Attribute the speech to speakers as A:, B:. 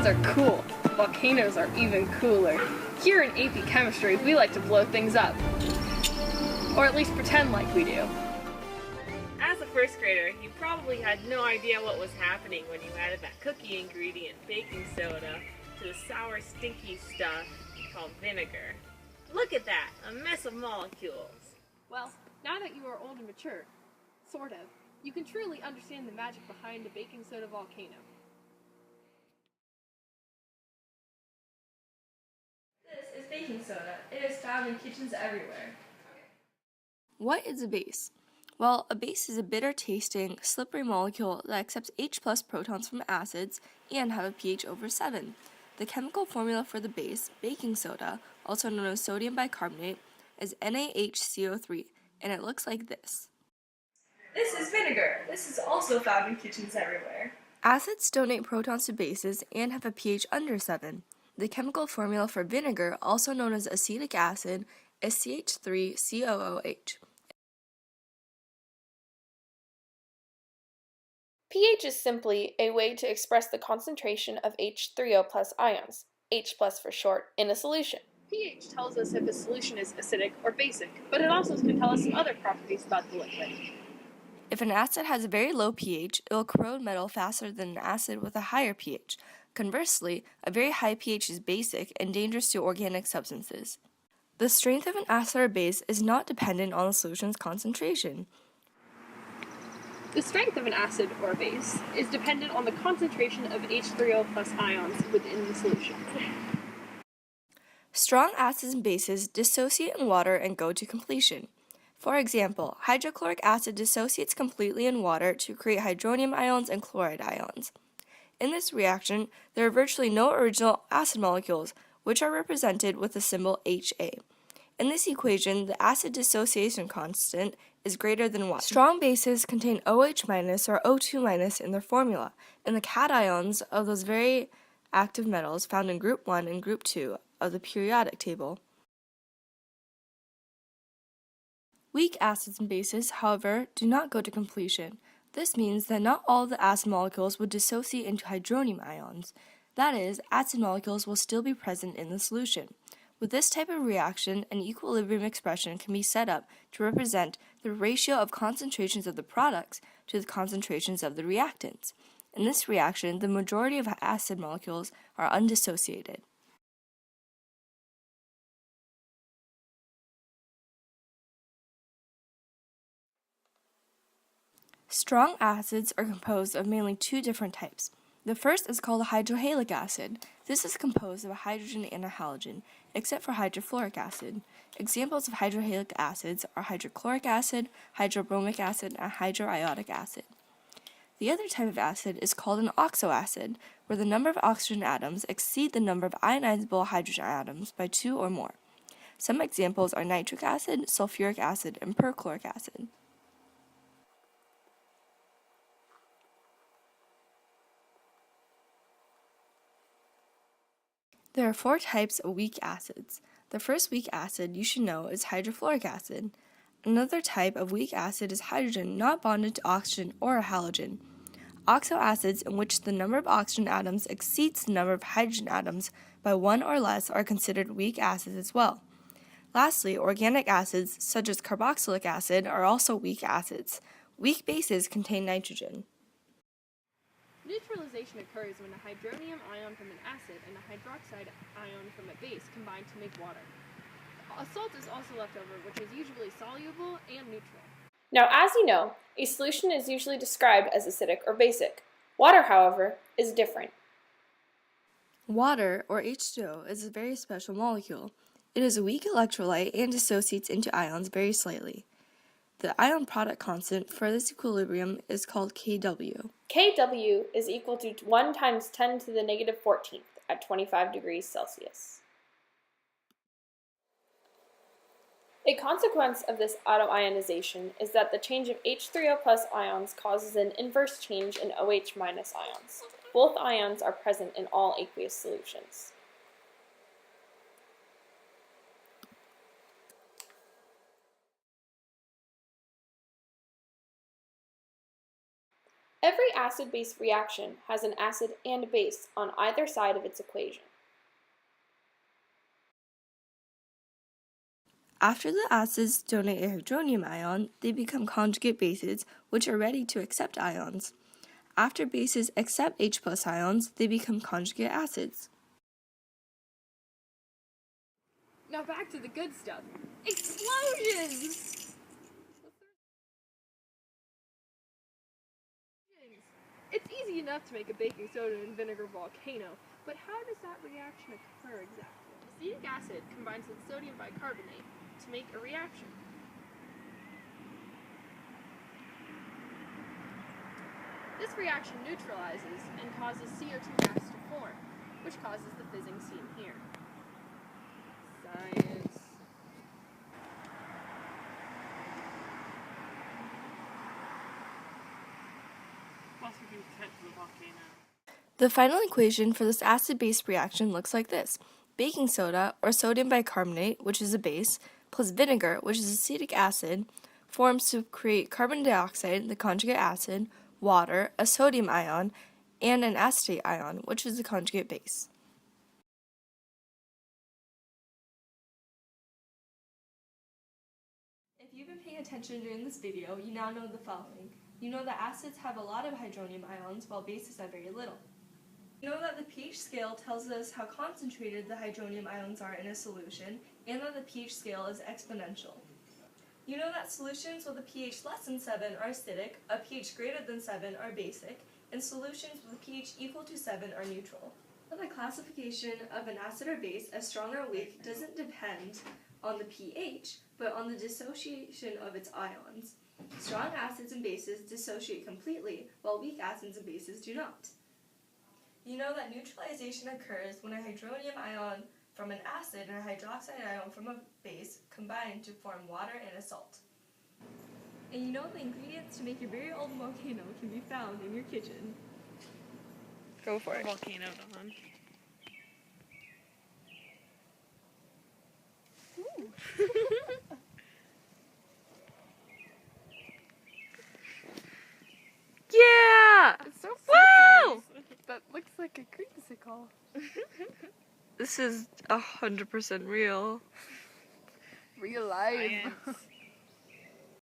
A: are cool. Volcanoes are even cooler. Here in AP Chemistry, we like to blow things up. Or at least pretend like we do.
B: As a first grader, you probably had no idea what was happening when you added that cookie ingredient, baking soda, to the sour, stinky stuff called vinegar. Look at that, a mess of molecules.
A: Well, now that you are old and mature, sort of, you can truly understand the magic behind a baking soda volcano.
C: This is baking soda. It is found in kitchens everywhere.
D: What is a base? Well, a base is a bitter-tasting, slippery molecule that accepts H plus protons from acids and have a pH over 7. The chemical formula for the base, baking soda, also known as sodium bicarbonate, is NaHCO3, and it looks like this.
C: This is vinegar. This is also found in kitchens everywhere.
D: Acids donate protons to bases and have a pH under 7. The chemical formula for vinegar, also known as acetic acid, is CH3COOH.
E: pH is simply a way to express the concentration of H3O plus ions, H plus for short, in a solution.
A: pH tells us if a solution is acidic or basic, but it also can tell us some other properties about the liquid.
D: If an acid has a very low pH, it will corrode metal faster than an acid with a higher pH. Conversely, a very high pH is basic and dangerous to organic substances. The strength of an acid or base is not dependent on the solution's concentration.
A: The strength of an acid or base is dependent on the concentration of H3O plus ions within the solution.
D: Strong acids and bases dissociate in water and go to completion. For example, hydrochloric acid dissociates completely in water to create hydronium ions and chloride ions. In this reaction, there are virtually no original acid molecules, which are represented with the symbol HA. In this equation, the acid dissociation constant is greater than 1. Strong bases contain OH- or O2- in their formula, and the cations of those very active metals found in group 1 and group 2 of the periodic table. Weak acids and bases, however, do not go to completion. This means that not all of the acid molecules would dissociate into hydronium ions. That is, acid molecules will still be present in the solution. With this type of reaction, an equilibrium expression can be set up to represent the ratio of concentrations of the products to the concentrations of the reactants. In this reaction, the majority of acid molecules are undissociated. Strong acids are composed of mainly two different types. The first is called a hydrohalic acid. This is composed of a hydrogen and a halogen, except for hydrofluoric acid. Examples of hydrohalic acids are hydrochloric acid, hydrobromic acid, and hydroiodic acid. The other type of acid is called an oxoacid, where the number of oxygen atoms exceed the number of ionizable hydrogen atoms by 2 or more. Some examples are nitric acid, sulfuric acid, and perchloric acid. There are 4 types of weak acids. The first weak acid you should know is hydrofluoric acid. Another type of weak acid is hydrogen not bonded to oxygen or a halogen. Oxoacids in which the number of oxygen atoms exceeds the number of hydrogen atoms by 1 or less are considered weak acids as well. Lastly, organic acids such as carboxylic acid are also weak acids. Weak bases contain nitrogen.
A: Neutralization occurs when a hydronium ion from an acid and a hydroxide ion from a base combine to make water. A salt is also left over, which is usually soluble and neutral.
E: Now, as you know, a solution is usually described as acidic or basic. Water, however, is different.
D: Water, or H2O, is a very special molecule. It is a weak electrolyte and dissociates into ions very slightly. The ion product constant for this equilibrium is called Kw.
E: Kw is equal to 1 times 10 to the negative 14th at 25 degrees Celsius. A consequence of this autoionization is that the change of H3O plus ions causes an inverse change in OH minus ions. Both ions are present in all aqueous solutions. Every acid-base reaction has an acid and a base on either side of its equation.
D: After the acids donate a hydronium ion, they become conjugate bases, which are ready to accept ions. After bases accept H+ ions, they become conjugate acids.
A: Now back to the good stuff. Explosions! It's easy enough to make a baking soda and vinegar volcano, but how does that reaction occur exactly? Acetic acid combines with sodium bicarbonate to make a reaction. This reaction neutralizes and causes CO2 gas to form, which causes the fizzing seen here. Science.
B: Plus we can cut the volcano.
D: The final equation for this acid-base reaction looks like this. Baking soda, or sodium bicarbonate, which is a base, plus vinegar, which is acetic acid, forms to create carbon dioxide, the conjugate acid, water, a sodium ion, and an acetate ion, which is the conjugate base. If you've been paying attention during this video, you now know the following. You know that acids have a lot of hydronium ions, while bases have very little. You know that the pH scale tells us how concentrated the hydronium ions are in a solution, and that the pH scale is exponential. You know that solutions with a pH less than 7 are acidic, a pH greater than 7 are basic, and solutions with a pH equal to 7 are neutral. The classification of an acid or base as strong or weak doesn't depend on the pH, but on the dissociation of its ions. Strong acids and bases dissociate completely, while weak acids and bases do not. You know that neutralization occurs when a hydronium ion from an acid and a hydroxide ion from a base combine to form water and a salt. And you know the ingredients to make your very old volcano can be found in your kitchen. Go for it.
B: Volcano Dawn.
D: Yeah!
A: It's so
D: Woo!
A: That looks like a creamsicle.
D: This is 100% real.
A: Real life.
B: Science.